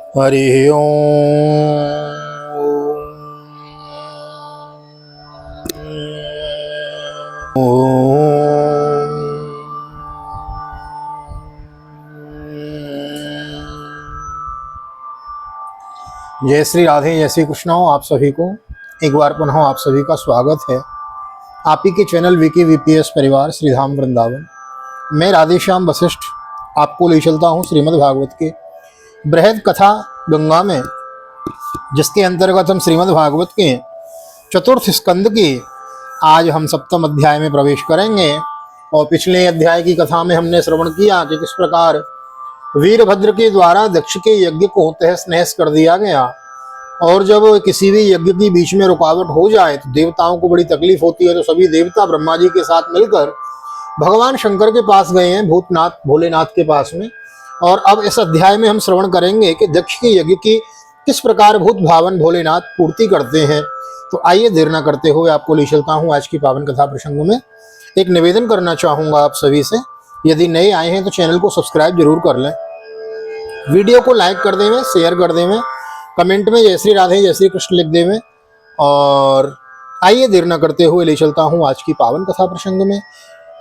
हरि जय श्री राधे, जय श्री कृष्ण। आप सभी को एक बार पुनः आप सभी का स्वागत है आप ही के चैनल विकी वीपीएस परिवार श्री धाम वृंदावन। मैं राधेश्याम वशिष्ठ आपको ले चलता हूँ श्रीमद् भागवत के बृहद कथा गंगा में, जिसके अंतर्गत हम श्रीमद् भागवत के चतुर्थ स्कंद के आज हम सप्तम अध्याय में प्रवेश करेंगे। और पिछले अध्याय की कथा में हमने श्रवण किया कि किस प्रकार वीरभद्र के द्वारा दक्ष के यज्ञ को तहस नहस कर दिया गया। और जब किसी भी यज्ञ की बीच में रुकावट हो जाए तो देवताओं को बड़ी तकलीफ होती है। तो सभी देवता ब्रह्मा जी के साथ मिलकर भगवान शंकर के पास गए हैं, भूतनाथ भोलेनाथ के पास में। और अब इस अध्याय में हम श्रवण करेंगे कि दक्ष के यज्ञ की किस प्रकार भूत भावन भोलेनाथ पूर्ति करते हैं। तो आइए देर न करते हुए आपको ले चलता हूँ आज की पावन कथा प्रसंग में। एक निवेदन करना चाहूँगा आप सभी से, यदि नए आए हैं तो चैनल को सब्सक्राइब जरूर कर लें, वीडियो को लाइक कर देवें, शेयर कर देवें, कमेंट में जय श्री राधे जय श्री कृष्ण लिख देवें। और आइए देर न करते हुए ले चलता हूँ आज की पावन कथा प्रसंग में।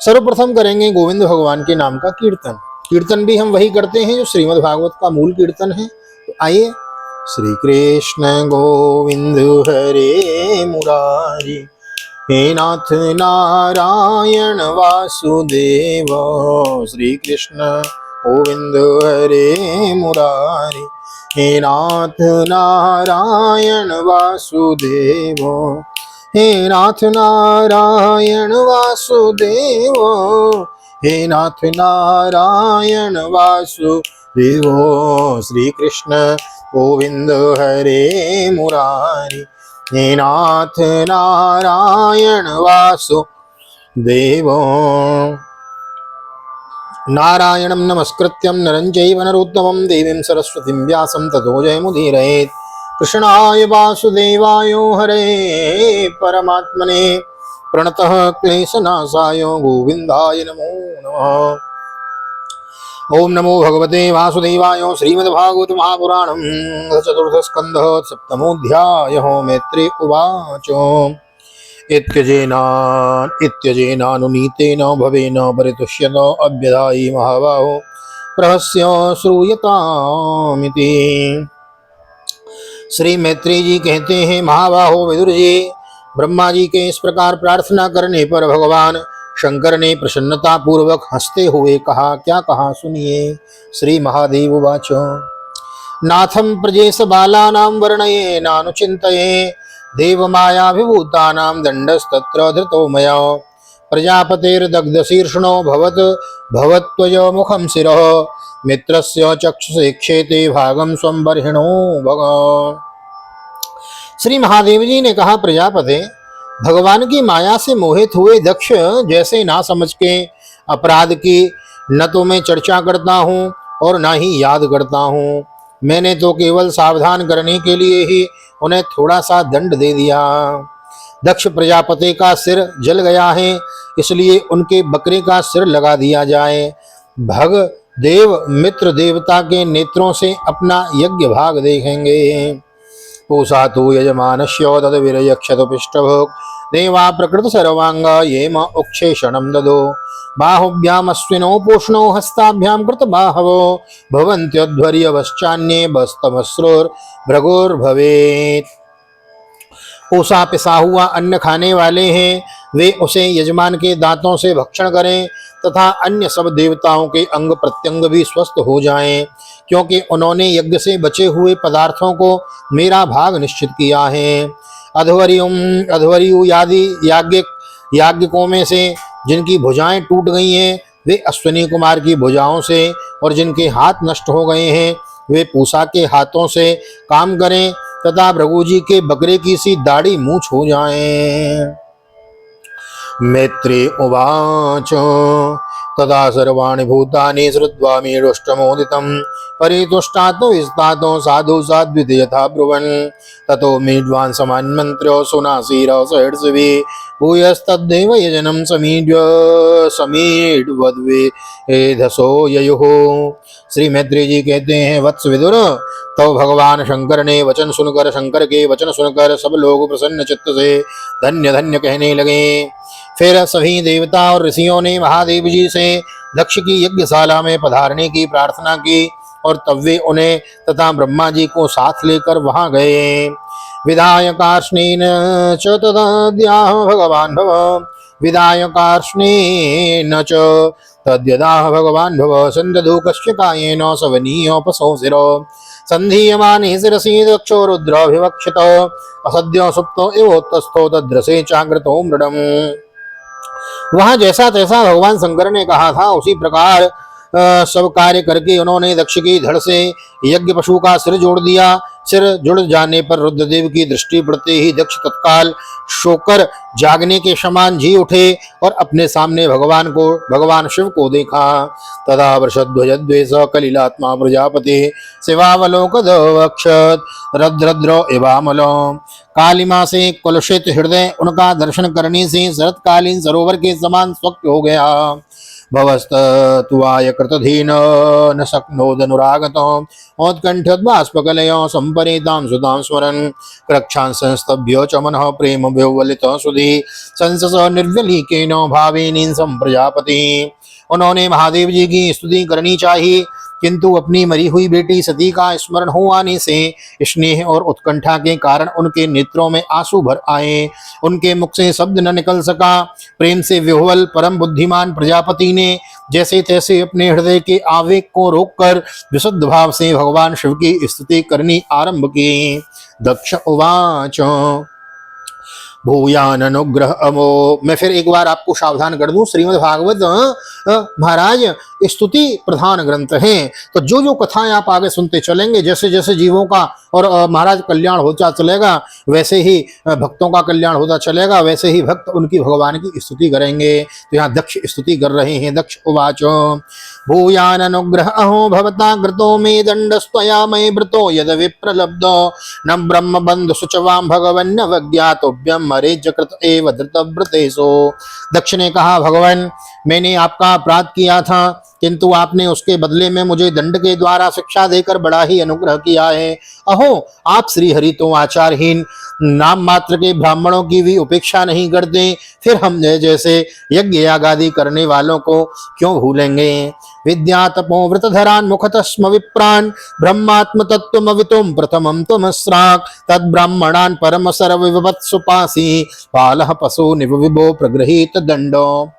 सर्वप्रथम करेंगे गोविंद भगवान के नाम का कीर्तन। कीर्तन भी हम वही करते हैं जो श्रीमद् भागवत का मूल कीर्तन है। तो आइए, श्री कृष्ण गोविंद हरे मुरारी, हे नाथ नारायण वासुदेव। श्री कृष्ण गोविंद हरे मुरारी, हे नाथ नारायण वासुदेव। हे नाथ नारायण वासुदेव, हे नाथ नारायण वासुदेव। श्री कृष्ण गोविंद हरे मुरारी, हे नाथ नारायण वासुदेव। नारायणं नमस्कृत्यं नरं चैव नरोत्तमं देवीं सरस्वतीं व्यासं ततो जयमुदीरयेत्। कृष्णाय वासुदेवाय हरे परमात्मने प्रणतः क्लेशनाशाय गोविन्दाय नमो नमः। ओम नमो भगवते वासुदेवाय। श्रीमद्भागवत महापुराणं चतुर्थ स्कन्धः सप्तमोऽध्यायः। मैत्रेय उवाच। इत्यजेनानुनीतेन भवेन परितुष्यत अभ्यदायि महाबाहो प्रहस्य श्रूयतामिति। श्री मैत्रेय जी कहते हैं, महाबाहो विदुर जी, ब्रह्मा जी के इस प्रकार प्रार्थना करने पर भगवान शंकर ने प्रसन्नता पूर्वक हंसते हुए कहा। क्या कहा सुनिए। श्री महादेव उवाच। नाथं प्रजेश बालानां वर्णये नानुचिन्तये, देवमायाभिभूतानां दण्डस्तत्र धृतो मया। प्रजापतेर्दग्धशीर्षणो भवत्वयमुखं शिरः, मित्रस्य चक्षुषे क्षेते भागं स्वं बर्हिणो भग। श्री महादेव जी ने कहा, प्रजापते, भगवान की माया से मोहित हुए दक्ष जैसे ना समझ के अपराध की न तो मैं चर्चा करता हूँ और न ही याद करता हूँ। मैंने तो केवल सावधान करने के लिए ही उन्हें थोड़ा सा दंड दे दिया। दक्ष प्रजापति का सिर जल गया है, इसलिए उनके बकरे का सिर लगा दिया जाए। भग देव मित्र देवता के नेत्रों से अपना यज्ञ भाग देखेंगे। पूषा तो यजमानस्य तद्विरयक्षत पृष्ठभोग, देवा प्रकृत सर्वांग येम उक्षेषणं ददो। बाहुभ्याम अश्विनो पूष्णो हस्ताभ्याम कृत बाहवो, भवन्त्यध्वर्यवश्चान्ये बस्तमश्रुर्भृगुर्भवेत्। पूषा पिसा हुआ अन्न खाने वाले हैं, वे उसे यजमान के दांतों से भक्षण करें तथा अन्य सब देवताओं के अंग प्रत्यंग भी स्वस्थ हो जाएं, क्योंकि उन्होंने यज्ञ से बचे हुए पदार्थों को मेरा भाग निश्चित किया है। अध्वर्यु आदि याज्ञिकों में से जिनकी भुजाएं टूट गई हैं, वे अश्विनी कुमार की भुजाओं से, और जिनके हाथ नष्ट हो गए हैं वे पूषा के हाथों से काम करें तथा भृगु जी के बकरे की सी दाढ़ी मूछ हो जाएं। मैत्रेय उवाच। तदा सर्वाणि भूतानि श्रुत्वा मीढुष्टमोदितं परितुष्टातो विस्तातो साधु साध्विति यथा ब्रुवन् ततो मीढ्वान् समान्मन्त्र्यो सुनासीरो सहर्षिभि भूयस्तद्देव यजनं समीढ्वद्वेधसो ययुः। श्री मैत्री जी कहते हैं, वत्स विदुर, तो भगवान शंकर ने वचन सुनकर, शंकर के वचन सुनकर सब लोग प्रसन्न चित्त से धन्य धन्य कहने लगे। फिर सभी देवता और ऋषियों ने महादेव जी से दक्ष की यज्ञशाला में पधारने की प्रार्थना की और तब वे उन्हें तथा ब्रह्मा जी को साथ लेकर वहां गए। विधायकार्ष्णेन च तद्याह भगवान भव, विधायकार्ष्णेन च तद्यदाह भगवान भव, संदधु कस्य कायेन सवनीयोपसंसिरो संधीयमाने शिरसि दक्षो रुद्राभिवक्षितो असद्यो सुप्तो एवोत्तस्थो तद्रसे चाग्रतो मृडम्। वहां जैसा तैसा भगवान शंकर ने कहा था उसी प्रकार सब कार्य करके उन्होंने दक्ष की धड़ से यज्ञ पशु का सिर जोड़ दिया। सिर जुड़ जाने पर रुद्रदेव की दृष्टि पड़ते ही दक्ष तत्काल शोकर जागने के समान जी उठे और अपने सामने भगवान शिव को देखा। तदा वृषध्वजद्वेष कलिलात्मा प्रजापति शिवावलोकदवक्षत रद्रद्रो एवामलो। कालिमा से कुलुषित हृदय उनका दर्शन करने से शरतकालीन सरोवर के समान स्वच्छ हो गया। भवस्तत्वाय कृतधीन न शक्नोदनुरागतो उत्कंठोद्बाष्पकलयो संपरीतां सुतां स्मरन् रक्षां संस्तभ्यो च मनः प्रेम विह्वलितो सुधि संससो निर्व्यलीकेन भावेन संप्रजापति। उन्होंने महादेव जी की स्तुति करनी चाहिए, किंतु अपनी मरी हुई बेटी सती का स्मरण हो आने से स्नेह और उत्कंठा के कारण उनके नेत्रों में आंसू भर आए। उनके मुख से शब्द न निकल सका। प्रेम से विह्वल परम बुद्धिमान प्रजापति ने जैसे तैसे अपने हृदय के आवेग को रोककर विशुद्ध भाव से भगवान शिव की स्तुति करनी आरंभ की। दक्ष उवाच भूयान अनुग्रह अमो। मैं फिर एक बार आपको सावधान कर दूं, श्रीमद् भागवत महाराज स्तुति प्रधान ग्रंथ है। तो जो जो कथाएं आप आगे सुनते चलेंगे, जैसे जैसे जीवों का और महाराज कल्याण होता चलेगा, वैसे ही भक्तों का कल्याण होता चलेगा, वैसे ही भक्त उनकी भगवान की स्तुति करेंगे। तो यहाँ दक्ष स्तुति कर रहे हैं। दक्ष उवाच भूयान अनुग्रह अहो भवता कृतो मे दंडस्त्वया मये व्रतो यद विप्रलब्धो न ब्रह्म बंधु सुचवाम भगवन्न वज्ञातोभ्यम मरेज कृत एव धृतव्रतेषु। दक्ष ने कहा, भगवान मैंने आपका अपराध किया था, किंतु आपने उसके बदले में मुझे दंड के द्वारा शिक्षा देकर बड़ा ही अनुग्रह किया है। अहो आप श्री हरि तो आचारहीन नाम मात्र के ब्राह्मणों की भी उपेक्षा नहीं करते, फिर हम जैसे यज्ञ याग आदि करने वालों को क्यों भूलेंगे। विद्या तपो व्रतधरान मुखतस्म विप्रान ब्रह्मात्म तत्वमवितुम प्रथमम त्वमस्राक तद ब्राह्मणान परम सर्व विवत्सुपासी पालः पशु निविभो प्रगृहीत दंडो।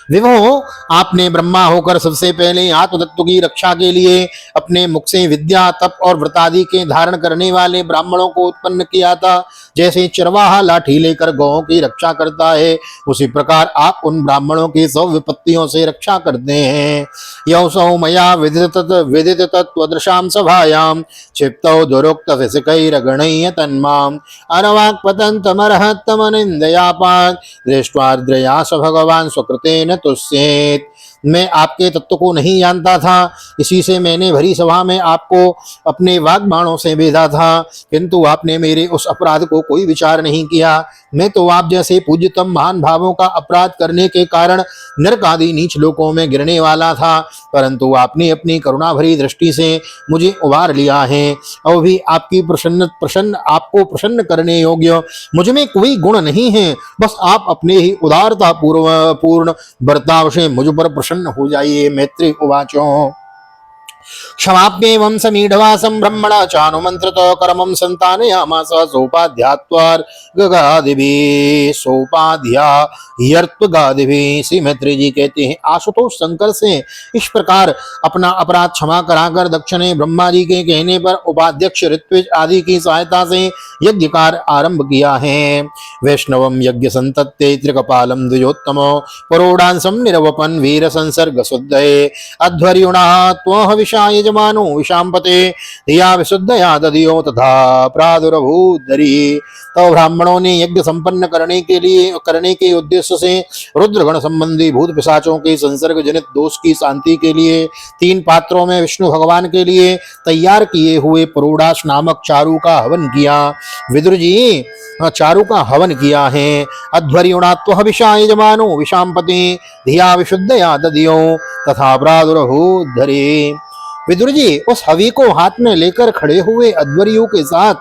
विभो आपने ब्रह्मा होकर सबसे पहले आत्मतत्व की रक्षा के लिए अपने मुख से विद्या तप और व्रतादि के धारण करने वाले ब्राह्मणों को उत्पन्न किया था। जैसे चरवाहा लाठी लेकर गौओं की रक्षा करता है, उसी प्रकार आप उन ब्राह्मणों की सब विपत्तियों से रक्षा करते हैं। यौसौ मया विदित तत्वदृशां सभायां क्षिप्तौ दुरोक्त फिसिकैरगणय्य तन्माम् अरवाक् पतन्तमर्हत्तमनिन्दयापात् दृष्ट्वार्द्रया स भगवान् स्वकृतेन तुष्येत्। मैं आपके तत्व को नहीं जानता था, इसी से मैंने भरी सभा में आपको अपने वाग्बाणों से भेदा था, किंतु आपने मेरे उस अपराध को कोई विचार नहीं किया। मैं तो आप जैसे पूज्यतम महान भावों का अपराध करने के कारण नरक आदि नीच लोकों में गिरने वाला था, परंतु आपने अपनी करुणा भरी दृष्टि से मुझे उबार लिया है। और भी आपकी आपको प्रसन्न करने योग्य मुझ में कोई गुण नहीं है, बस आप अपने ही उदारता पूर्ण बर्ताव से मुझ पर प्रसन्न हो जाइए। मैत्री उवाचो क्षमाप्येवं समीढवासं ब्रह्मणा चानुमन्त्रतो कर्मं सन्तानयामास सोपाध्यायर्त्वगादिभिः। श्री मैत्री जी कहते हैं, आशुतोष शंकर से इस प्रकार अपना अपराध क्षमा कराकर दक्ष ने ब्रह्मा जी के कहने पर उपाध्यक्ष ऋत्विज आदि की सहायता से यज्ञकार आरंभ किया है। वैष्णवम यज्ञ संतत्ते त्रिकपालम द्विजोत्तमो परोडांसम निरवपन वीर संसर्ग शुद्धये अध्वर्युणा त्वहविषा यजमानो विशांपते धिया विशुद्धया दधियो तथा प्रादुर्भूतरी। तो ब्राह्मणों ने यज्ञ संपन्न करने के उद्देश्य से रुद्रगण संबंधी भूत पिशाचों के संसर्ग जनित दोष की शांति के लिए 3 पात्रों में विष्णु भगवान के लिए तैयार किए हुए पुरोडास नामक चारु का हवन किया। विदुर जी चारु का हवन किया है। अध्वर्युणात्व विषा यजमानो विशांपति धिया विशुद्धया दधियो तथा प्रादुर्भूतधरे। विदुर जी उस हवि को हाथ में लेकर खड़े हुए अध्वर्यु के साथ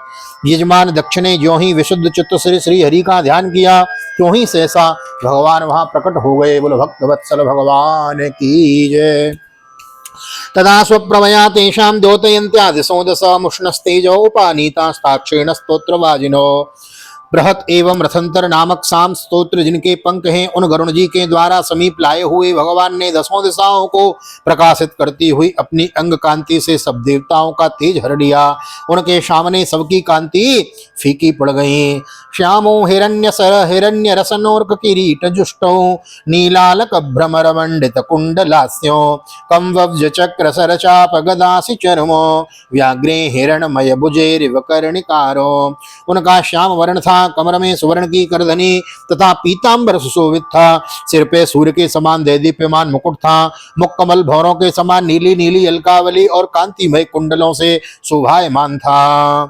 यजमान दक्ष ने ज्यों ही विशुद्ध चित्त से श्री हरि का ध्यान किया त्यों ही सहसा भगवान वहां प्रकट हो गए। बोलो भक्त वत्सल भगवान की जय। तदा स्वप्रमया तेषां द्योतयन्त्यादिशो दशमुष्णस्तेजो उपानीतास्ताक्षेण स्तोत्रवाजिनो। बृहत एवं रथंतर नामक साम स्तोत्र जिनके पंख हैं उन गरुण जी के द्वारा समीप लाए हुए भगवान ने 10 दिशाओं को प्रकाशित करती हुई अपनी अंग कांति से सब देवताओं का तेज हर लिया। उनके सामने सबकी कांति फीकी पड़ गई। श्यामो हिरण्य रसनोर्क किरीट जुष्टो नीलालक भ्रमर मंडित कुंडलास्यो कंवव्ज चक्र सरचाप गदासी चरमो व्याघ्रे हिरणमय भुजेरिव कर्णिकारो। उनका श्याम वर्ण था, कमर में सुवर्ण की करधनी तथा पीतांबर सुशोभित था। सिर पे सूर्य के समान देदीप्यमान मुकुट था। मुख कमल भौरों के समान नीली नीली अलकावली और कांतिमय कुंडलों से शोभायमान था।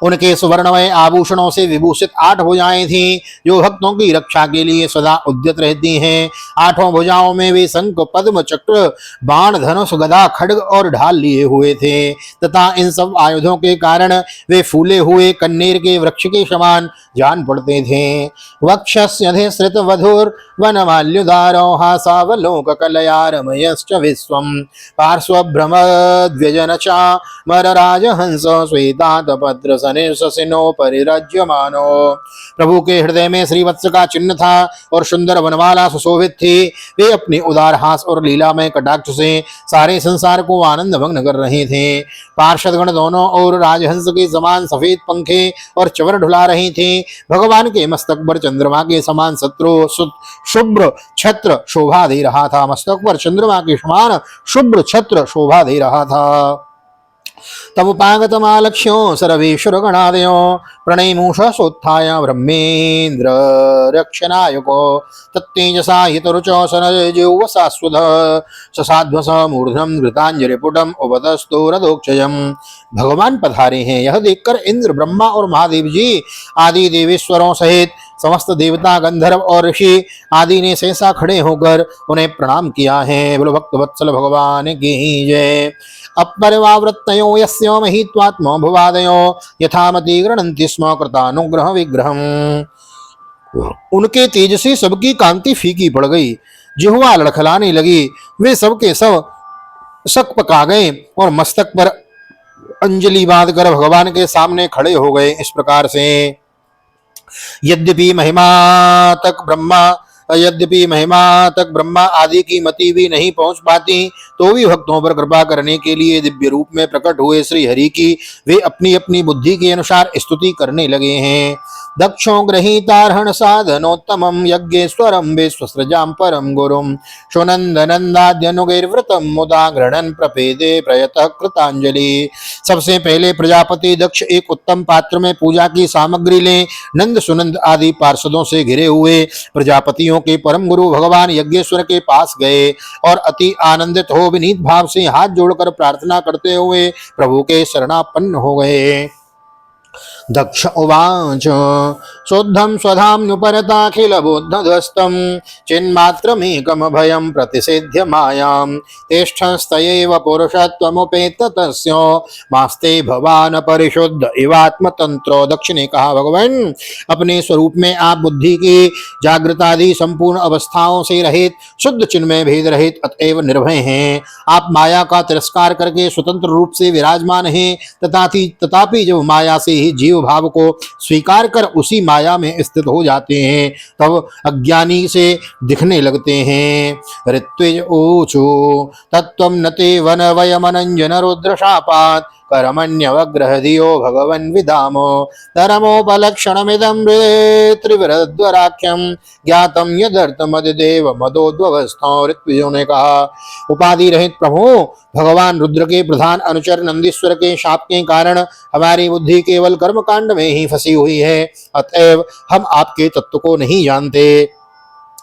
उनके सुवर्णमय आभूषणों से विभूषित 8 भुजाएं थीं जो भक्तों की रक्षा के लिए सदा उद्यत रहती हैं। 8 भुजाओं में वे शंख पद्म चक्र बाण धनुष गदा खड्ग और ढाल लिए हुए थे तथा इन सब आयुधों के कारण वे फूले हुए कन्नेर के वृक्ष के समान जान पड़ते थे। वक्षस्यधिसृत वधुर वनमाल्युदारो हासावलोक कलयारमयश्च विश्वम पार्श्वभ्रमद्व्यजन चामरराजहंस श्वेतातपत्र सनिनो परिरज्यमानो। प्रभु के हृदय में श्रीवत्स का चिन्ह था और सुंदर वनमाला सुशोभित थी। वे अपने उदार हास और लीलामय कटाक्ष से सारे संसार को आनंद भंग कर रहे थे। पार्षदगण दोनों और राजहंस के समान सफेद पंखे और चवर ढुला रहे थे। भगवान के मस्तक पर चंद्रमा के समान शुभ्र छत्र शोभा दे रहा था। मस्तक पर चंद्रमा के समान शुभ्र छत्र शोभा दे रहा था। तमुपागतमालक्ष्यो सर्वेश्वर गणादयो प्रणयमूष सोत्थाय ब्रह्मेन्द्र रक्षनायको तत्तेजसा हितरुचो सनजोवसास्वध ससाध्वस मूर्धम घृतांजलिपुटम उपतस्तो रदोक्षयम्। भगवान पधारे हैं यह देखकर इंद्र ब्रह्मा और महादेव जी आदि देवेश्वरों सहित समस्त देवता गंधर्व और ऋषि आदि ने सहसा खड़े होकर उन्हें प्रणाम किया है। बोलो भक्त वत्सल भगवान की जय। अपरिवावृत्तयो यस्य महित्वात्मा भुवादयो यथामति गृह्णन्ति स्म कृतानुग्रह विग्रहम्। उनके तेज से सबकी कांति फीकी पड़ गई, जिह्वा लड़खड़ाने लगी। वे सबके सब शक पका गए और मस्तक पर अंजलि बांध कर भगवान के सामने खड़े हो गए। इस प्रकार से यद्यपि महिमा तक ब्रह्मा आदि की मति भी नहीं पहुंच पाती तो भी भक्तों पर कृपा करने के लिए दिव्य रूप में प्रकट हुए श्री हरि की वे अपनी अपनी बुद्धि के अनुसार स्तुति करने लगे हैं। दक्षो गृहीतार्हण साधनोत्तमं यज्ञेश्वरं विश्वसृजां परम गुरुं सुनंदनंदाद्यनुगैर्व्रतं मुदा गृह्णन् प्रपेदे प्रयतः कृतांजलि। सबसे पहले प्रजापति दक्ष एक उत्तम पात्र में पूजा की सामग्री लें नंद सुनंद आदि पार्षदों से घिरे हुए प्रजापतियों के परम गुरु भगवान यज्ञेश्वर के पास गए और अति आनंदित हो विनीत भाव से हाथ जोड़कर प्रार्थना करते हुए प्रभु के शरणापन्न हो गए। दक्ष उवाच शुद्धं स्वधाम्युपरताखिल बुद्धध्वस्तं चिन्मात्रमेकम भयं प्रतिषिध्य मायां तिष्ठस्तयैव पुरुषत्वमुपेत तस्य मास्ते भवान परिशुद्ध इवात्मतंत्रो। दक्ष ने कहा भगवान अपने स्वरूप में आप बुद्धि की जागृत आदि संपूर्ण अवस्थाओं से रहित शुद्ध चिन्मय भेद रहित अतएव निर्भय हैं। आप माया का तिरस्कार करके स्वतंत्र रूप से विराजमान हैं तथापि जब माया से ही जीव भाव को स्वीकार कर उसी माया में स्थित हो जाते हैं तब अज्ञानी से दिखने लगते हैं। ऋत्विज ऊचु तत्त्वं नते वन वयमनंजन रुद्र शापात् कर्मण्यवग्रह धियो भगवन् विदामो धर्मोपलक्षणमिदं त्रिवरद्वराख्यम ज्ञातम यदर्थमदेव मदोद्भवस्थो। ऋत्विजों ने कहा, उपाधि रहित प्रभु, भगवान रुद्र के प्रधान अनुचर नंदीश्वर के शाप के कारण हमारी बुद्धि केवल कर्मकांड में ही फंसी हुई है, अतएव हम आपके तत्व को नहीं जानते,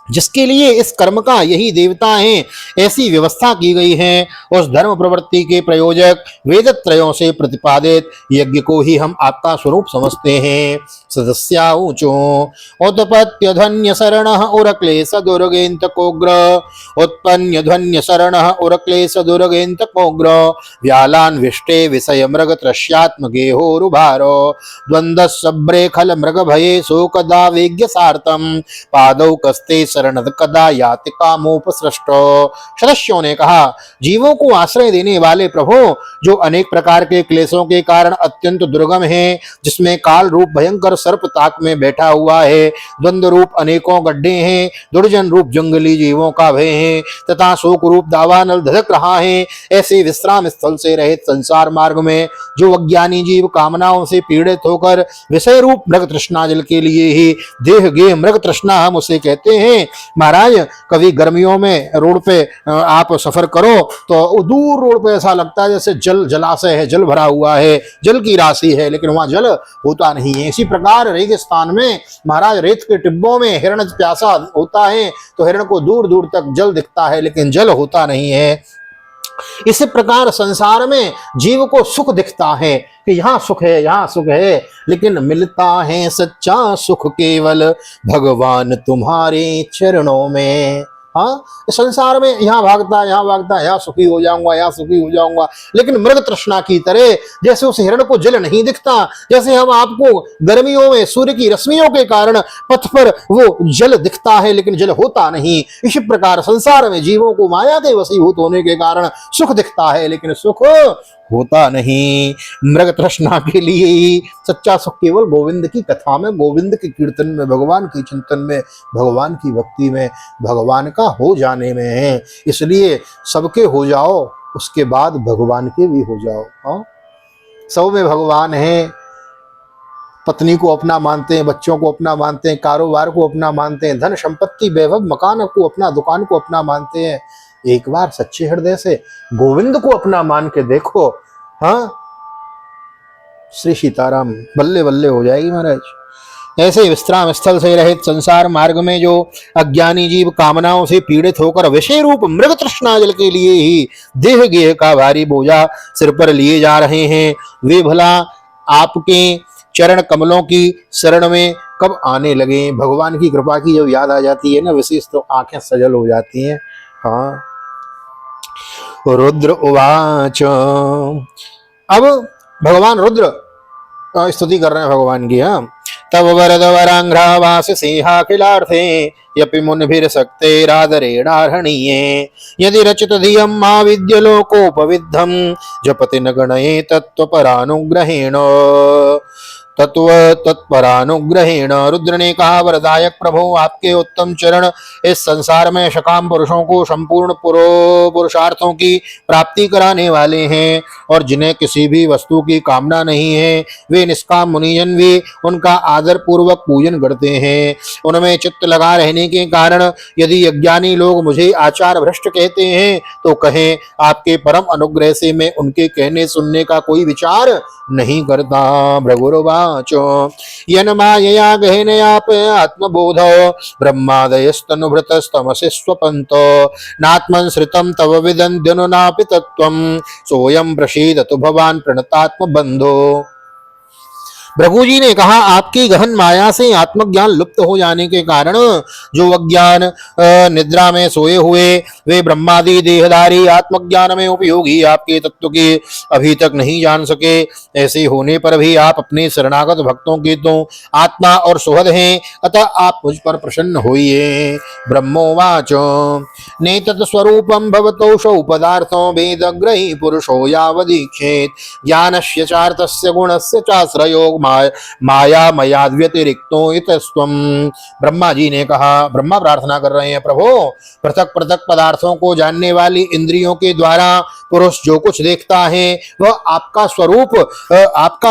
जिसके लिए इस कर्म का यही देवता हैं ऐसी व्यवस्था की गई है। उस धर्म प्रवृत्ति के प्रयोजक वेद त्रयों से प्रतिपादित यज्ञ को ही हम आपका स्वरूप समझते हैं। सदस्या ऊचो उत्पत्य ध्वन्य शरण उरक्लेश दुर्गेन्त कोग्र उत्पन्न ध्वन्य शरण उरक्लेश दुर्गेन्त कोग्र व्यालान विष्टे विषय मृग त्रस्यात्म गेहोरुभारो द्वंद्व सब्रे खल मृग भये शोकदा वेग्य सार्थम पादौ कस्ते शरण कदा याति कामोपसृष्ट। सदस्यों ने कहा, जीवों को आश्रय देने वाले प्रभु, जो अनेक प्रकार के क्लेशों के कारण अत्यंत दुर्गम है, जिसमें काल रूप भयंकर सर्प ताक में बैठा हुआ है, द्वंद्व रूप अनेकों गड्ढे हैं, दुर्जन रूप जंगली जीवों का भय है, तथा शोक रूप दावानल धधक रहा है, ऐसे विश्राम स्थल से रहित संसार मार्ग में जो अज्ञानी जीव कामनाओं से पीड़ित होकर विषय रूप मृग तृष्णा जल के लिए ही देह गेह मृग तृष्णा हम उसे कहते हैं। महाराज, कभी गर्मियों में रोड पे आप सफर करो तो दूर रोड पे ऐसा लगता है जैसे जलाशय है, जल भरा हुआ है, जल की राशि है, लेकिन वहां जल होता नहीं है। इसी प्रकार रेगिस्तान में महाराज रेत के टिब्बों में हिरण प्यासा होता है तो हिरण को दूर दूर तक जल दिखता है, लेकिन जल होता नहीं है। इसी प्रकार संसार में जीव को सुख दिखता है कि यहाँ सुख है, यहाँ सुख है, लेकिन मिलता है सच्चा सुख केवल भगवान तुम्हारे चरणों में। हाँ, संसार में यहाँ भागता है, यहाँ भागता है, यहाँ सुखी हो जाऊंगा, यहाँ सुखी हो जाऊंगा, लेकिन मृग तृष्णा की तरह जैसे उस हिरण को जल नहीं दिखता, जैसे हम आपको गर्मियों में सूर्य की रश्मियों के कारण पथ पर वो जल दिखता है लेकिन जल होता नहीं, इसी प्रकार संसार में जीवों को माया के वशीभूत होने के कारण सुख दिखता है लेकिन सुख होता नहीं। मृग तृष्णा के लिए ही सच्चा सुख केवल गोविंद की कथा में, गोविंद के कीर्तन में, भगवान के चिंतन में, भगवान की भक्ति में, भगवान का हो जाने में है। इसलिए सबके हो जाओ, उसके बाद भगवान के भी हो जाओ। हाँ, सब में भगवान है। पत्नी को अपना मानते हैं, बच्चों को अपना मानते हैं, कारोबार को अपना मानते हैं, धन संपत्ति वैभव मकान को अपना, दुकान को अपना मानते हैं। एक बार सच्चे हृदय से गोविंद को अपना मान के देखो, हाँ, श्री सीताराम बल्ले बल्ले हो जाएगी महाराज। ऐसे विश्राम स्थल से रहित संसार मार्ग में जो अज्ञानी जीव कामनाओं से पीड़ित होकर विषय रूप मृग तृष्णा जल के लिए ही देह गेह का भारी बोझा सिर पर लिए जा रहे हैं, वे भला आपके चरण कमलों की शरण में कब आने लगे। भगवान की कृपा की जब याद आ जाती है ना विशेष, तो आंखें सजल हो जाती हैं। हाँ, रुद्र उवाच। अब भगवान रुद्र स्तुति कर रहे हैं भगवान की। हाँ, तब वरद वरांघ्रावास सिंहाखिलार्थे यपि मुनिभिर सक्ते रादरेणार्हणीये यदि रचित धियं मा विद्य लोकोपविद्धं जपति न गणये तत्त्वपरानुग्रहेण तत्व तत्परानुग्रहेण। रुद्र ने कहा, वरदायक प्रभु, आपके उत्तम चरण इस संसार में सकाम पुरुषों को संपूर्ण पुरुषार्थों की प्राप्ति कराने वाले हैं, और जिन्हें किसी भी वस्तु की कामना नहीं है वे निष्काम मुनिजन भी उनका आदर पूर्वक पूजन करते हैं। उनमें चित्त लगा रहने के कारण यदि अज्ञानी लोग मुझे आचार भ्रष्ट कहते हैं तो कहें, आपके परम अनुग्रह से मैं उनके कहने सुनने का कोई विचार नहीं करता। भृगुर्वाचो यन मायया गहनयाप आत्मबोध ब्रह्मादयस्तनुभृतस्तमसि स्वपन्तो नात्मन् श्रितं तव विदन्त्यनुनापि तत्त्वं सोऽयं प्रसीदतु भवान् प्रणतात्म बंधो। भृगु जी ने कहा, आपकी गहन माया से आत्मज्ञान लुप्त हो जाने के कारण जो अज्ञान निद्रा में सोए हुए वे ब्रह्मादि देहधारी आत्मज्ञान में उपयोगी आपके तत्व के अभी तक नहीं जान सके। ऐसे होने पर भी आप अपने शरणागत भक्तों की तो आत्मा और सुहृद हैं, अतः आप मुझ पर प्रसन्न होइए। ब्रह्मोवाच नेतत्स्वरूपं भवतोषौ पदार्थो वेदग्रही पुरुषो यावदीक्षेत् ज्ञानस्य चार्थस्य गुणस्य चाश्रयो माया मयाद्व्यतिरिक्तो इतस्त्वं। ब्रह्मा जी ने कहा, ब्रह्मा प्रार्थना कर रहे हैं, प्रभु पृथक पृथक पदार्थों को जानने वाली इंद्रियों के द्वारा पुरुष जो कुछ देखता है वह आपका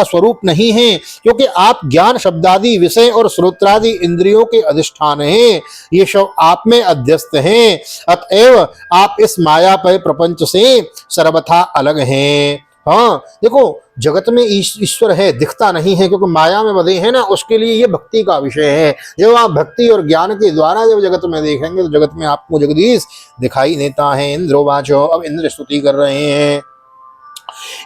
स्वरूप नहीं है, क्योंकि आप ज्ञान शब्दादि विषय और श्रोत्रादि इंद्रियों के अधिष्ठान हैं, ये सब आप में अध्यस्त हैं। अतएव आप इस मायामय प्रपंच से सर्वथा अलग हैं। हाँ देखो, जगत में ईश्वर है, दिखता नहीं है क्योंकि माया में बंधे हैं ना, उसके लिए ये भक्ति का विषय है। जब आप भक्ति और ज्ञान के द्वारा जब जगत में देखेंगे तो जगत में आपको जगदीश दिखाई देता है। इंद्रोवाचो, अब इंद्र स्तुति कर रहे हैं।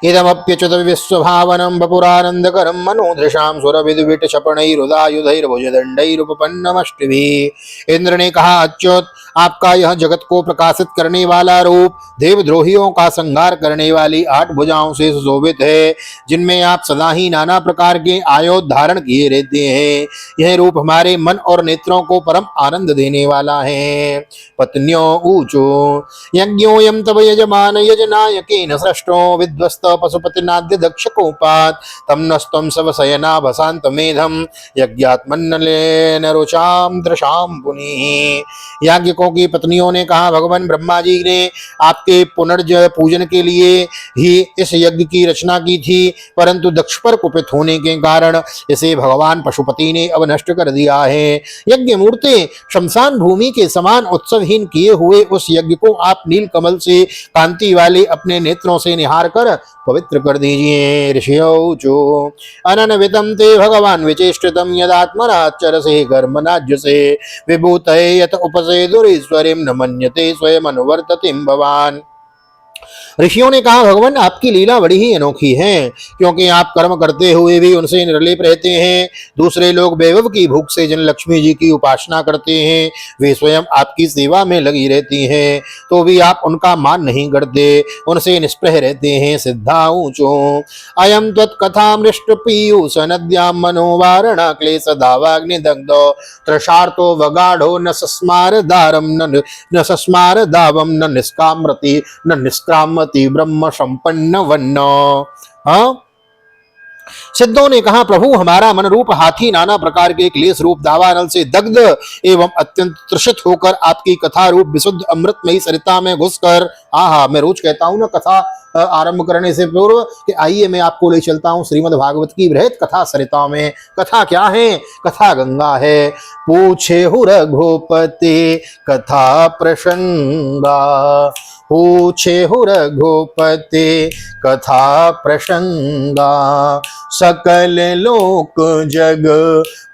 इदमप्यच्युत विश्वभावनं वपुरानंदकरं मनोदृशां सुरविदुविट क्षपणैरुदायुधैर्भुजदंडैरुपपन्नमष्टिभिः। इंद्र ने कहा, अच्युत आपका यह जगत को प्रकाशित करने वाला रूप देवद्रोहियों का संहार करने वाली 8 भुजाओं से सुशोभित है, जिनमें आप सदा ही नाना प्रकार के आयुध धारण किए रहते हैं। यह रूप हमारे मन और नेत्रों को परम आनंद देने वाला है। पत्न्यो ऊचो यज्ञोयम तव यजमान यजनायकेन सृष्टो विध्वस्त पशुपतिनाद्य दक्षकोपात् तम नस्त्वं सवशयना भसान्तमेधं यज्ञात्मन्नलेन रुचाम दृशाम पुनीः। याज्ञिकों की पत्नियों ने कहा, भगवान ब्रह्मा जी ने आपके पुनर्ज पूजन के लिए ही इस यज्ञ की रचना की थी, परंतु दक्ष पर कुपित होने के कारण इसे भगवान पशुपति ने अब नष्ट कर दिया है। यज्ञ मूर्ति शमशान भूमि के समान उत्सवहीन किए हुए उस यज्ञ को आप नील कमल से कांति वाले अपने नेत्रों से निहार कर पवित्र कर दीजिए। ऋषियोचो अनन्वितं ते भगवान विचेष्टितं यदात्मनाचरसे कर्मणाज्यसे विभूतये यत उपसेदुरीश्वरीं न मन्यते स्वयं अनुवर्ततिं भवान। ऋषियों ने कहा, भगवान आपकी लीला बड़ी ही अनोखी है, क्योंकि आप कर्म करते हुए भी उनसे निर्लेप रहते हैं। दूसरे लोग वैभव की भूख से जिन लक्ष्मी जी की उपासना करते हैं वे स्वयं आपकी सेवा में लगी रहती हैं, तो भी आप उनका मान नहीं करते, उनसे निष्प्रह रहते हैं। सिद्धाऊचो अयम त्वत्कथा मृष्ट पीयूष नद्यां मनोवारणा क्लेश दावाग्निदग्धो त्रषार्तो वगाढ़ो न सस्मार दारम न सस्मार दावम न निष्काम्रति न निष्क्राम ब्रह्म संपन्न वन्न। हाँ, सिद्धों ने कहा, प्रभु हमारा मन रूप हाथी नाना प्रकार के क्लेश रूप दावानल से दग्ध एवं अत्यंत तृषित होकर आपकी कथा रूप विशुद्ध अमृतमयी सरिता में घुसकर, मैं रोज कहता हूँ ना कथा आरंभ करने से पूर्व कि आइए मैं आपको ले चलता हूँ श्रीमद् भागवत की बृहत कथा सरिता में। कथा क्या है? कथा गंगा है। पूछे रघुपति कथा प्रसंगा, पूछे रघुपति कथा प्रसंगा, सकल लोक जग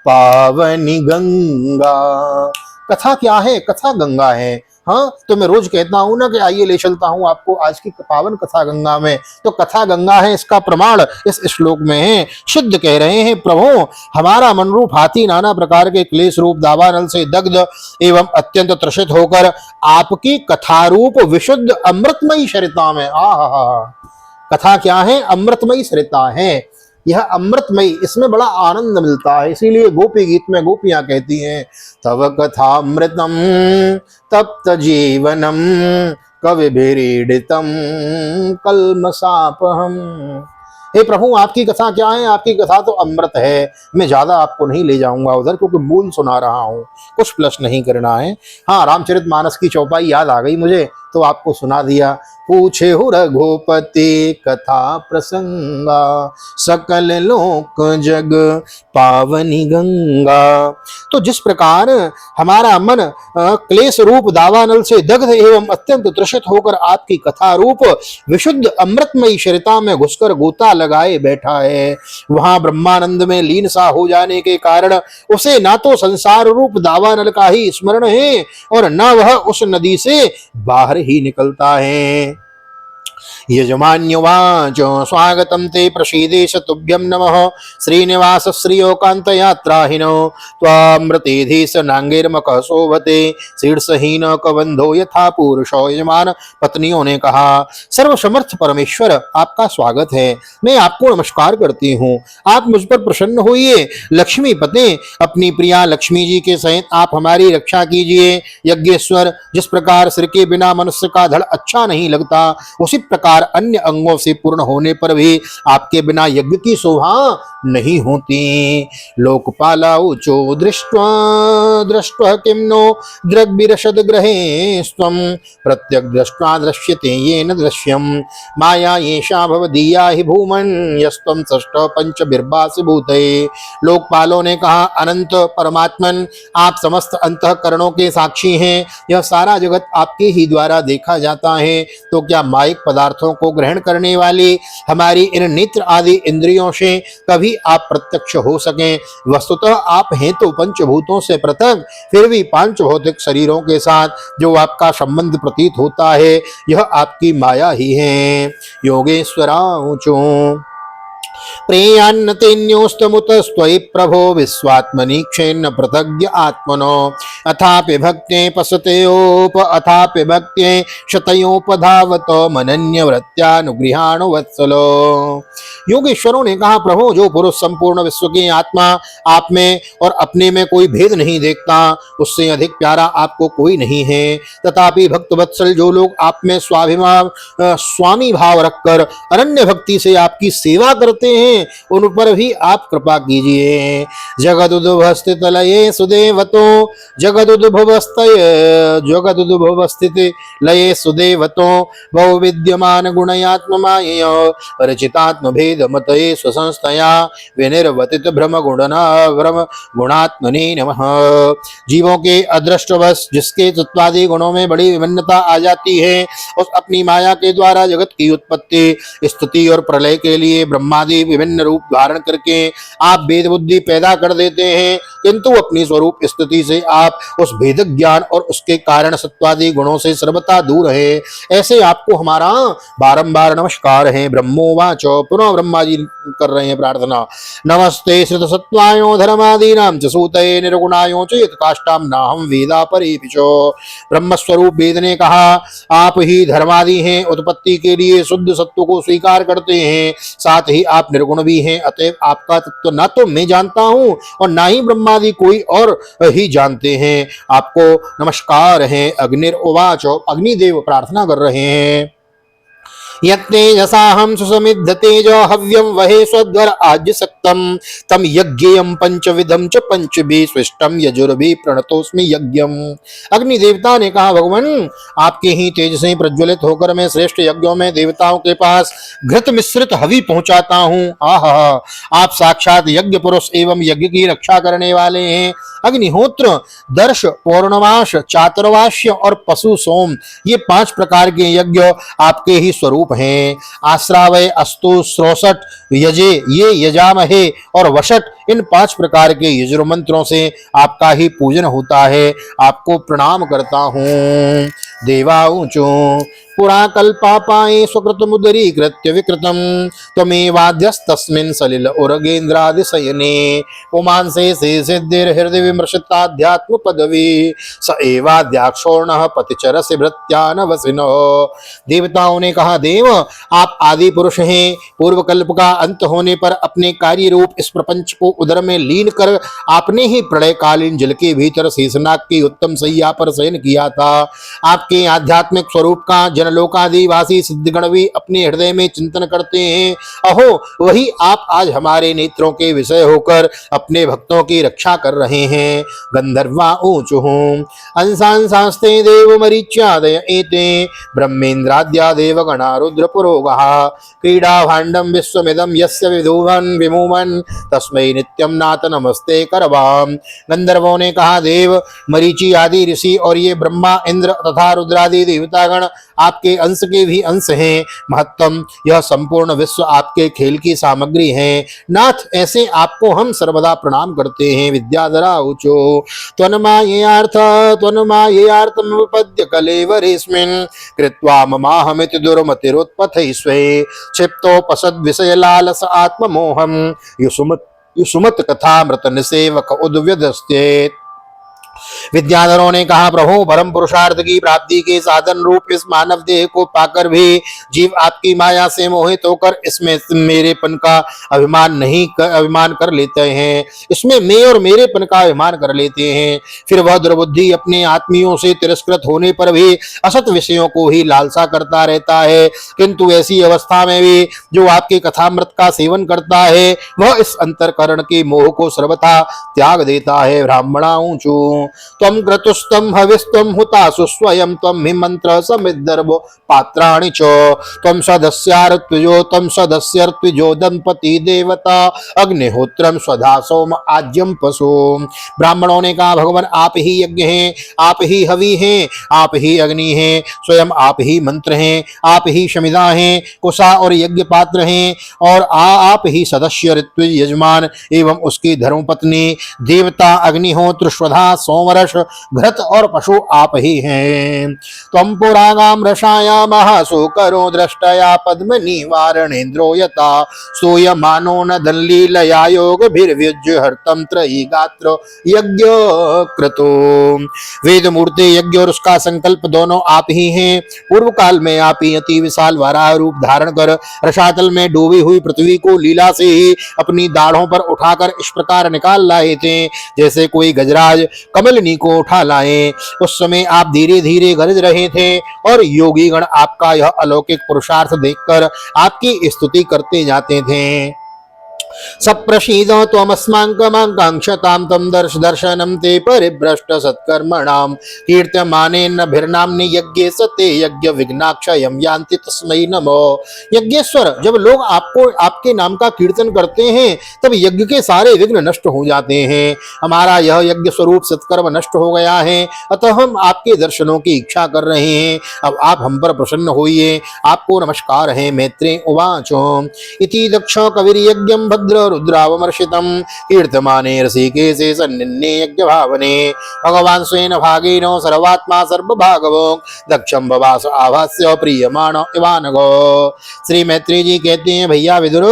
पावनी गंगा। कथा क्या है? कथा गंगा है। हाँ, तो मैं रोज कहता हूं ना कि आइए ले चलता हूं आपको आज की पावन कथा गंगा में। तो कथा गंगा है, इसका प्रमाण इस श्लोक में है। सिद्ध कह रहे हैं, प्रभु हमारा मन रूप हाथी नाना प्रकार के क्लेश रूप दावानल से दग्ध एवं अत्यंत त्रसित होकर आपकी कथा रूप विशुद्ध अमृतमयी सरिता में, कथा क्या है? अमृतमयी सरिता है। यह अमृतमयी, इसमें बड़ा आनंद मिलता है, इसीलिए गोपी गीत में गोपियां कहती हैं, तव कथामृतम तप्त जीवनम कविभिरीडितम कल्मषापहम। हे प्रभु आपकी कथा क्या है? आपकी कथा तो अमृत है। मैं ज्यादा आपको नहीं ले जाऊंगा उधर, क्योंकि मूल सुना रहा हूँ, कुछ प्लस नहीं करना है। हाँ, रामचरितमानस की चौपाई याद आ गई मुझे तो आपको सुना दिया। पूछे रघुपति कथा प्रसंगा, सकल लोक जग पावनी गंगा। तो जिस प्रकार हमारा मन क्लेश रूप दावानल से दग्ध एवं अत्यंत तृषित होकर आपकी कथा रूप विशुद्ध अमृतमयी सरिता में घुसकर गोता लगाए बैठा है, वहां ब्रह्मानंद में लीन सा हो जाने के कारण उसे ना तो संसार रूप दावानल का ही स्मरण है और न वह उस नदी से बाहर ही निकलता है। यजमान्युवाच स्वागतं ते प्रसीदेश तुभ्यं नमः श्रीनिवास श्रियोकांत यात्राहिनो त्वामृतेधीश नांगेर्मकः शोभते शीर्षहीन कबंधो यथा पुरुषो। यजमान पत्नियों ने कहा, सर्वसमर्थ परमेश्वर आपका स्वागत है, मैं आपको नमस्कार करती हूँ, आप मुझ पर प्रसन्न होइए। लक्ष्मी पते अपनी प्रिया लक्ष्मी जी के सहित आप हमारी रक्षा कीजिए। यज्ञेश्वर जिस प्रकार सिर के बिना मनुष्य का धड़ अच्छा नहीं लगता, उसी प्रकार अन्य अंगों से पूर्ण होने पर भी आपके बिना यज्ञ की शोभा नहीं होती। लोकपाला ऊचो दृष्ट्वा दृष्ट्वा किम नो दृग्विरशद ग्रहे स्वम प्रत्यक दृष्ट्वा दृश्यते येन दृश्यम माया येषा भवदीया हि भूमन यस्त्वं षष्ठ पंच बिर्बास भूते। लोकपालों ने कहा, अनंत परमात्मन, आप समस्त अंतःकरणों के साक्षी हैं, यह सारा जगत आपके ही द्वारा देखा जाता है, तो क्या मायिक पदार्थों को ग्रहण करने वाली हमारी इन नेत्र आदि इंद्रियों से कभी आप प्रत्यक्ष हो सकें? वस्तुतः आप हैं तो पंचभूतों से पृथक, फिर भी पांच भौतिक शरीरों के साथ जो आपका संबंध प्रतीत होता है, यह आपकी माया ही है। योगेश्वराऊचो प्रेयान्न तेन्योस्तमुतस्त्वयि प्रभो विश्वात्मनि क्षेन्न पृथग्य आत्मनो अथापि भक्ते पसतयोप अथापि भक्ते शतयोपधावतो मनन्य वृत्यानुगृहाणु वत्सलो। योगेश्वरों ने कहा, प्रभु, जो पुरुष संपूर्ण विश्व की आत्मा आप में और अपने में कोई भेद नहीं देखता, उससे अधिक प्यारा आपको कोई नहीं है। तथापि भक्त वत्सल, जो लोग आप में स्वामी भाव रखकर अनन्य भक्ति से आपकी सेवा करते हैं, उन पर भी आप कृपा कीजिए। जगदुद्भवस्थित लये सुदेवतो जगदुद्भवस्थित लये सुदेवतो बहु विद्यमान गुणयात्ममायया रचितात्म भेद मतये स्वसंस्थया विनिर्वतित भ्रम गुणात्मने नमः। जीवों के अदृष्टवश जिसके तत्वादि गुणों में बड़ी विभिन्नता आ जाती है, उस अपनी माया के द्वारा जगत की उत्पत्ति, स्थिति और प्रलय के लिए ब्रह्मादि विभिन्न रूप धारण करके आप भेद बुद्धि पैदा कर देते हैं, किंतु अपनी स्वरूप स्थिति से आप उस भेद ज्ञान और उसके कारण सत्वादि गुणों से सर्वथा दूर है। ऐसे आपको हमारा बारंबार नमस्कार है। ब्रह्मोवाचो, पुनः ब्रह्मा जी कर रहे हैं प्रार्थना। नमस्ते श्रुत सत्वायो धर्मादीनां च सूतये निर्गुणायो च यत्काष्टां नाहं वेदा परेपिचो। ब्रह्म स्वरूप वेद ने कहा, आप ही धर्मादि हैं, उत्पत्ति के लिए शुद्ध सत्व को स्वीकार करते हैं, साथ ही आप निर्गुण भी हैं, अतएव आपका तत्व ना तो मैं जानता हूं और ना ही ब्रह्मादि कोई और ही जानते हैं। आपको नमस्कार है। अग्निर्वाच, अग्निदेव प्रार्थना कर रहे हैं। यत्तेजसाहं सुसमिद्ध तेजो हव्यं वहे स्वध्वर आज्य सक्तम तम यज्ञेयं पंचविधं च पंचभिः स्विष्टं यजुर्भिः प्रणतोस्मि यज्ञम। अग्नि देवता ने कहा, भगवान, आपके ही तेज से प्रज्वलित होकर मैं श्रेष्ठ यज्ञों में देवताओं के पास घृत मिश्रित हवि पहुंचाता हूँ। आहा, आप साक्षात यज्ञ पुरुष एवं यज्ञ की रक्षा करने वाले हैं। अग्निहोत्र, दर्श, पौर्णमास, चातुर्वाश्य और पशु सोम, ये 5 प्रकार के यज्ञ आपके ही स्वरूप हैं। आश्रावय, अस्तु, श्रोषट, यजे, ये यजामहे और वशट, इन 5 प्रकार के यजुर मंत्रों से आपका ही पूजन होता है। आपको प्रणाम करता हूँ। देवाऊचो पुरा कल्पापाये स्वकृतमुदरीकृत्य विकृतं त्वमेवाद्यस्तस्मिन् सलिल उरगेन्द्रादिशयने पुमांसे से सिद्धिर्हृदय विमर्शिताध्यात्म पदवी स एवाद्याक्षोर्णः पतिचरसि भृत्यानवसिनो। देवताओं ने कहा, देव, आप आदि पुरुष हैं। पूर्व कल्प का अंत होने पर अपने कार्य रूप इस प्रपंच को उदर में लीन कर आपने ही प्रलयकालीन जल के भीतर शेषनाग की उत्तम सैया पर शयन किया था। आपके आध्यात्मिक स्वरूप का जनलोकादिवासी सिद्धगण भी अपने हृदय में चिंतन करते हैं। अहो, वही आप आज हमारे नेत्रों के विषय होकर अपने भक्तों की रक्षा कर रहे हैं। गंधर्वा ऊचुः अंशांशास्ते देव मरीच्यादय एते ब्रह्मेन्द्राद्या देवगणा रुद्र पुरोगः क्रीडा भाण्डं विश्वमिदं यस्य विधुवन् विमुमन् तस्मै नित्यं नाथ नमस्ते करवाम। गंधर्वों ने कहा, देव, मरीचि आदि ऋषि और ये ब्रह्मा, इंद्र तथा रुद्रादि देवतागण आपके अंश के भी अंश हैं। महत्तम, यह संपूर्ण विश्व आपके खेल की सामग्री है। नाथ, ऐसे आपको हम सर्वदा प्रणाम करते हैं। विद्याधरा ऊचो त्वन्माययार्थमुपपद्य कलेवरेस्मिन् कृत्वा ममाहमिति दुर्मतिरुत्पथैस्वे क्षिप्तोपसद् विषयलालस आत्ममोहम् युसुमत कथामृत निसेवक उद्व्यदस्येत्। विद्याधरों ने कहा, प्रभु परम पुरुषार्थ की प्राप्ति के साधन रूप इस मानव देह को पाकर भी जीव आपकी माया से मोहित होकर इसमें मेरेपन का अभिमान कर लेते हैं, इसमें मैं और मेरेपन का अभिमान कर लेते हैं। फिर वह दुर्बुद्धि अपने आत्मियों से तिरस्कृत होने पर भी असत विषयों को ही लालसा करता रहता है, किंतु ऐसी अवस्था में भी जो आपके कथामृत का सेवन करता है वह इस अंतरकरण के मोह को सर्वथा त्याग देता है। ब्राह्मणा ऊंचू त्वं क्रतुस्तम हविस्तम हुतासु स्वयं त्वं हिमंत्र समिद्धर्भ पात्राणि च त्वं सदस्यार्त्विजो त्वं सदस्यर्त्विजो दंपति देवता अग्निहोत्रम स्वधा सोम आज्यम पशु। ब्राह्मणों ने कहा, भगवान आप ही यज्ञ हैं, आप ही हवि हैं, आप ही अग्नि हैं, स्वयं आप ही मंत्र हैं, आप ही शमिदा हैं, कुशा और यज्ञ पात्र हैं, और आप ही सदस्य ऋत्विज यजमान एवं उसकी धर्मपत्नी देवता अग्निहोत्र स्वधा सोमरस घृत और पशु आप ही हैं। त्वं पुराणाम रसायामः सुकरो दृष्टया पद्म निवारणेन्द्रो यथा सूयमानो न दल्लीलया योगभिर्व्युज्य हर्तम त्रयी गात्र यज्ञ क्रतो। वेद मूर्ति यज्ञ और उसका संकल्प दोनों आप ही हैं। पूर्व काल में आप ही अति विशाल वराह रूप धारण कर रसातल में डूबी हुई पृथ्वी को लीला से ही अपनी दाढ़ों पर उठाकर इस प्रकार निकाल लाए थे जैसे कोई गजराज कमलनी को उठा लाए। उस समय आप धीरे धीरे गरज रहे थे और योगी गण आपका यह अलौकिक पुरुषार्थ देखकर आपकी स्तुति करते जाते थे। सप्रसीद त्वमस्माकमाकांक्षतां तं दर्शनं ते परिभ्रष्ट सत्कर्मणां कीर्त्यमानेन भिर्नाम्नि यज्ञे सते यज्ञ विघ्नाक्षयं यान्ति तस्मै नमो। यज्ञेश्वर, जब लोग आपको आपके नाम का कीर्तन करते हैं तब यज्ञ के सारे विघ्न नष्ट हो जाते हैं। हमारा यह यज्ञ स्वरूप सत्कर्म नष्ट हो गया है, अतः हम आपके दर्शनों की इच्छा कर रहे हैं। अब आप हम पर प्रसन्न होइए, आपको नमस्कार है। मैत्रेय उवाचो इति दक्ष कविर्यज्ञं रुद्रावमर्शितं कीर्तमाने रसिकेशे सन्निन्ने यज्ञ भावने भगवान स्वेन भागेन सर्वात्मा सर्वभागवो दक्षं बवास आभास्य प्रियमाण इवानगो। श्री मैत्री जी कहते हैं, भैया विदुर,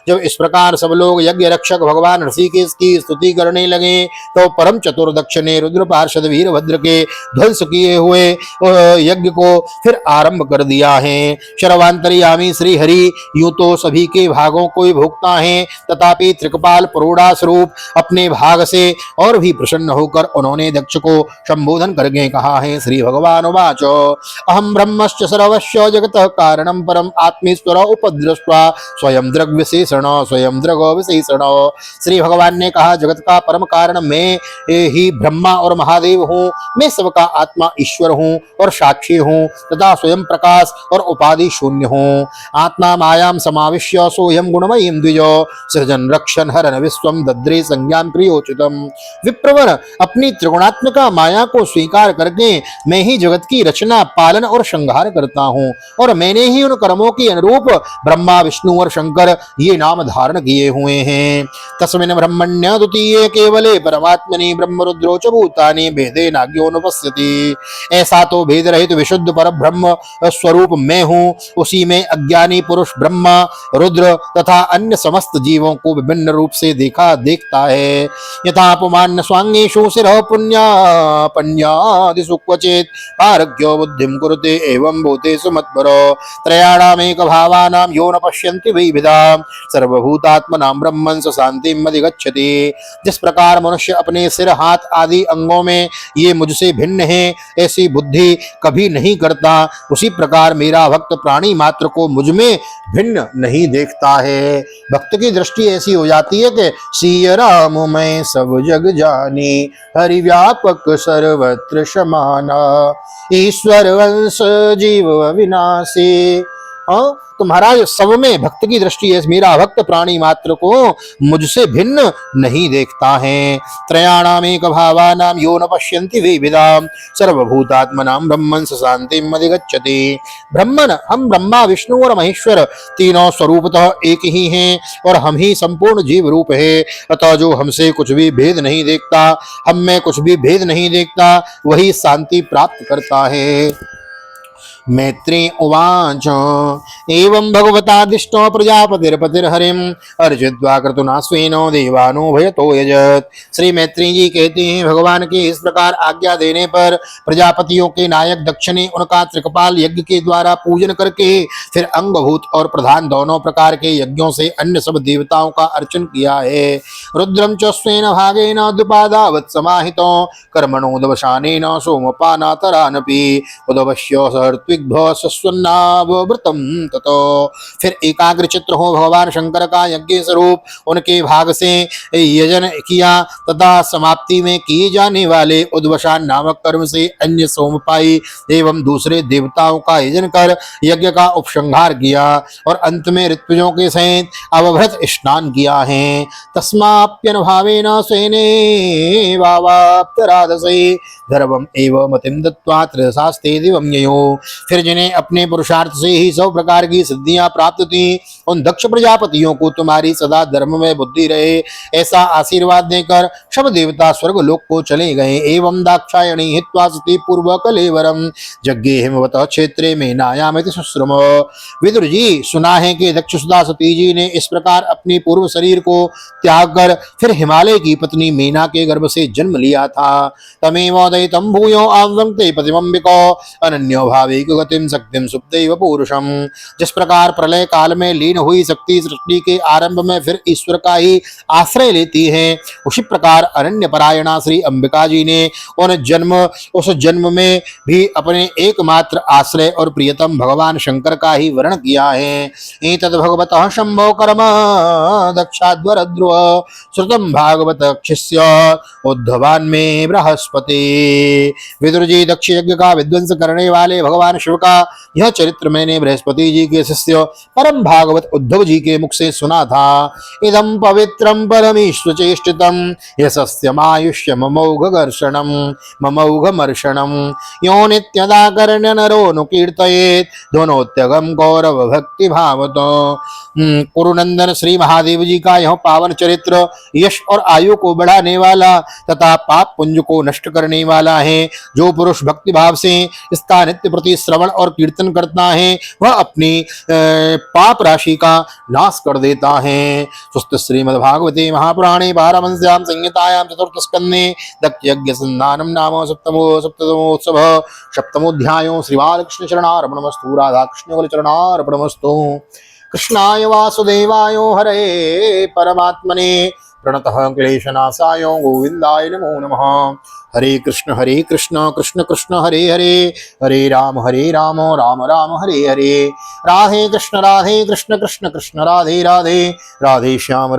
जब इस प्रकार सब लोग यज्ञ रक्षक भगवान ऋषिकेश की स्तुति करने लगे तो परम चतुर दक्ष ने रुद्र पार्षद वीरभद्र के ध्वंस किए हुए यज्ञ को फिर आरंभ कर दिया है। शर्वांतर्यामी श्री हरि यूं तो सभी के भागों को भोगता है, तथापि त्रिकपाल पुरोड़ा स्वरूप अपने भाग से और भी प्रसन्न होकर उन्होंने दक्ष को संबोधन करके कहा है। श्री भगवान वाचो अहम ब्रह्मश्च सर्वस्य जगतः कारणं परम आत्मेश्वर उपदृष्ट्वा स्वयं दृग विशेषण स्वयं दृग विशेषण। श्री भगवान ने कहा, जगत का परम कारण मैं ही ब्रह्मा और महादेव हूँ। मैं सबका आत्मा ईश्वर हूँ और साक्षी हूँ तथा स्वयं प्रकाश और उपाधि शून्य हूँ। आत्मा मायाम समाविश्य सोयम गुणमयीम द्विजो सृजन रक्षण हरन विश्वम दद्रे संज्ञान प्रियोचितम। विप्रवर, अपनी त्रिगुणात्मक माया को स्वीकार करके मैं ही जगत की रचना, पालन और संहार करता हूँ, और मैंने ही उन कर्मों के अनुरूप ब्रह्मा विष्णु और शंकर ये नाम धारण किए हुए हैं। तस्मिन् ब्रह्मण्य द्वितीये केवले परमात्मनि ब्रह्मरुद्रो च भूतानि भेदे नाज्ञोनुपस्यति। ऐसा तो भेद रहित विशुद्ध पर ब्रह्म स्वरूप मैं हूँ, उसी में अज्ञानी पुरुष ब्रह्मा, रुद्र तथा अन्य समस्त जीवों को विभिन्न रूप से देखता है। यथा पुमान् स्वांगेषु शिरः पुण्यादिषु क्वचित् पारज्ञो बुद्धिं कुरुते एवं भूतेषु मत्परो त्रयाणामेक भावानां यो न पश्यन्ति विविधां सर्वभूतात्मनां ब्रह्मन् स शान्तिम् अधिगच्छति। जिस प्रकार मनुष्य अपने सिर, हाथ आदि अंगों में ये मुझसे भिन्न है ऐसी बुद्धि कभी नहीं करता, उसी प्रकार मेरा भक्त प्राणी मात्र को मुझ में भिन्न नहीं देखता है। भक्त की दृष्टि ऐसी हो जाती है कि सिय राम मैं सब जग जानी हरि व्यापक सर्वत्र समाना ईश्वर वंश जीव अविनाशी। तो महाराज, सब में भक्त की दृष्टि है, मेरा भक्त प्राणी मात्र को मुझसे भिन्न नहीं देखता है। त्रयाणामेक भावानां यो न पश्यन्ति विविधां सर्वभूतात्मनां ब्रह्मन् स शान्तिम् अधिगच्छति। ब्रह्मन, हम ब्रह्मा विष्णु और महेश्वर तीनों स्वरूपतः एक ही हैं और हम ही संपूर्ण जीव रूप है। अतः जो हमसे कुछ भी भेद नहीं देखता, हम में कुछ भी भेद नहीं देखता, वही शांति प्राप्त करता है। मैत्री उवाच एवं भगवतादिष्टो प्रजापतिर्पतिर्हरिम् अर्चित्वा क्रतुना स्वेनो देवानो भयतो यजत। श्री मैत्री जी कहते हैं, भगवान के इस प्रकार आज्ञा देने पर प्रजापतियों के नायक दक्ष ने उनका त्रिकपाल यज्ञ के द्वारा पूजन करके फिर अंगभूत और प्रधान दोनों प्रकार के यज्ञों से अन्य सब देवताओं का अर्चन किया है। रुद्रम च स्वेन भागेन द्विपादावत् समाहितो कर्मणोदवसानेन सोमपानातरानपि उदवश्य सहर्त्विग्भ्य सस्वन्नावव्रतम ततो। फिर एकाग्र चित्र हो भगवान शंकर का यज्ञ स्वरूप उनके भाग से यजन किया तथा समाप्ति में किए जाने वाले उद्वसान नामक कर्म से अन्य सोमपाई एवं दूसरे देवताओं का यजन कर यज्ञ का उपसंहार किया और अंत में ऋत्विजों के सहित अवभृत स्नान किया है। तस्माप्यनुभावेन स्वेने वावाप्तराधसे धर्मम एवं मतिम दत्त्वा त्रयसास्ते दिवं ययो। फिर जिन्हें अपने पुरुषार्थ से ही सब प्रकार की सिद्धियां प्राप्त थी उन दक्ष प्रजापतियों को तुम्हारी सदा धर्म में बुद्धि रहे ऐसा आशीर्वाद देकर सब देवता स्वर्ग लोक को चले गए। एवं दाक्षायणी हित्वा सती पूर्व कलेवरम यज्ञे हिमवत क्षेत्रे में नायामिति सुश्रम। विदुर जी, सुना है कि दक्ष सुदा सती जी ने इस प्रकार अपनी पूर्व शरीर को त्याग कर फिर हिमालय की पत्नी मीना के गर्भ से जन्म लिया था। तमेव दयितं भूयो आव्रंक्ते प्रतिबंबिको अनन्यो भाविक गतिम शक्तिम सुप्तैव पुरुषम। जिस प्रकार प्रलय काल में लीन हुई शक्ति सृष्टि के आरंभ में फिर ईश्वर का ही आश्रय लेती है, उसी प्रकार अरण्य परायणा श्री अंबिका जी ने उस जन्म में भी अपने एकमात्र आश्रय और प्रियतम भगवान शंकर का ही वर्ण किया है। एतद् भगवतः शंभो कर्म दक्षाध्वर ध्रुव श्रुतम भागवत क्षिष्य उद्धवान में बृहस्पति। विदुर जी, दक्ष यज्ञ का विध्वंस करने वाले भगवान शिव का यह चरित्र मैंने बृहस्पति जी के शिष्य परम भागवत उद्धव जी के मुख से सुना था। इदं पवित्रं परमेश्वर चेष्टितं यशस्यमायुष्य ममौघ ममौघमर्षणं यो नित्यदा कर्ण्य नरो नु कीर्तयेत् धुनोत्यगम गौरव भक्ति भावतो। कुरुनंदन श्री महादेव जी का यह पावन चरित्र यश और आयु को बढ़ाने वाला तथा पाप पुंज को नष्ट करने वाला है। जो पुरुष भक्ति भाव से इसका नित्य प्रति श्रवण और कीर्तन करता है वह अपनी पाप राशि का नाश कर देता है। सुस्त श्रीमद्भागवते महापुराणे पारमहंस्यां संहितायां चतुर्थ स्कन्धे दक्ष यज्ञ संधानम नाम सप्तमोत्सव सप्तमोध्यायो श्रीबालकृष्ण चरणार्पणमस्तु। राधा कृष्ण चरणार्पणमस्तु। कृष्णाय वासुदेवाय हरे परमात्मने प्रणतः क्लेशनाशाय गोविंदाय नमो नमः। हरे कृष्ण कृष्ण कृष्ण हरे हरे हरे राम राम राम हरे हरे। राधे कृष्ण कृष्ण कृष्ण राधे राधे राधे श्याम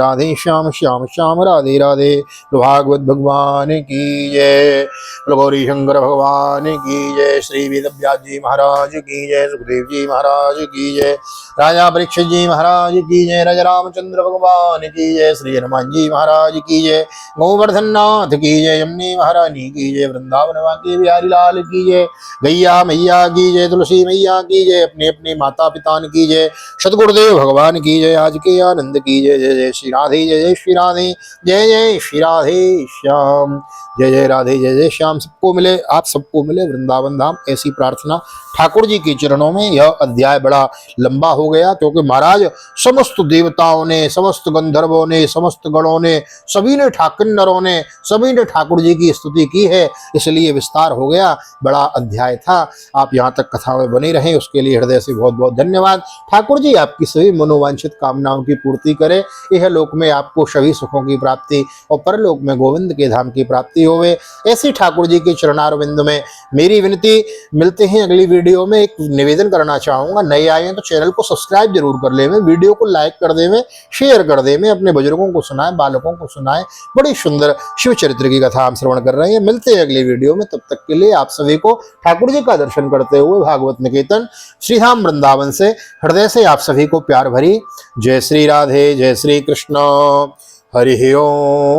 श्याम श्याम राधे राधे। भागवत भगवान की जय, गौरी शंकर भगवान की जय, श्री वेदव्यास जी महाराज की जय, सुखदेव जी महाराज की जय, राजा परीक्षित जी महाराज की जय, राजा रामचंद्र भगवान की जय, श्री हनुमान जी महाराज की जय, गोवर्धन नाथ की जय, यमुनी महारानी की जय, वृंदावन वाके बिहारी लाल की जय, गैया मैया की जय, तुलसी मैया की जय, अपने अपने माता पिता की जय, सतगुरुदेव भगवान की जय, आज के आनंद की जय। जय जय श्री राधे, जय जय श्री राधे, जय जय श्री राधे श्याम, जय जय राधे, जय जय श्याम। सबको मिले, आप सबको मिले वृंदावन धाम, ऐसी प्रार्थना ठाकुर जी के चरणों में। यह अध्याय बड़ा लंबा हो गया क्योंकि महाराज समस्त देवताओं ने, समस्त गंधर्वों ने, समस्त गणों ने, सभी ने ठाकुरनरों ने, सभी ने ठाकुर जी की स्तुति की है, इसलिए विस्तार हो गया। बड़ा अध्याय था। आप यहाँ तक कथा में बने रहें उसके लिए हृदय से बहुत बहुत धन्यवाद। ठाकुर जी आपकी सभी मनोवांछित कामनाओं की पूर्ति करे। यह लोक में आपको सभी सुखों की प्राप्ति और परलोक में गोविंद के धाम की प्राप्ति होवे, ऐसी ठाकुर जी के चरणारविंद में मेरी विनती। मिलते हैं अगली वीडियो में। एक निवेदन करना चाहूंगा, नए आए हैं तो चैनल को सब्सक्राइब जरूर कर ले, वीडियो को लाइक कर दे, शेयर कर दे, अपने बुजुर्गों को सुनाएं, बालकों को सुनाएं। बड़ी सुंदर शिव चरित्र की कथा हम श्रवण कर रहे हैं। मिलते हैं अगली वीडियो में, तब तक के लिए आप सभी को ठाकुर जी का दर्शन करते हुए भागवत निकेतन श्रीधाम वृंदावन से हृदय से आप सभी को प्यार भरी जय श्री राधे, जय श्री कृष्ण, हरि ओम।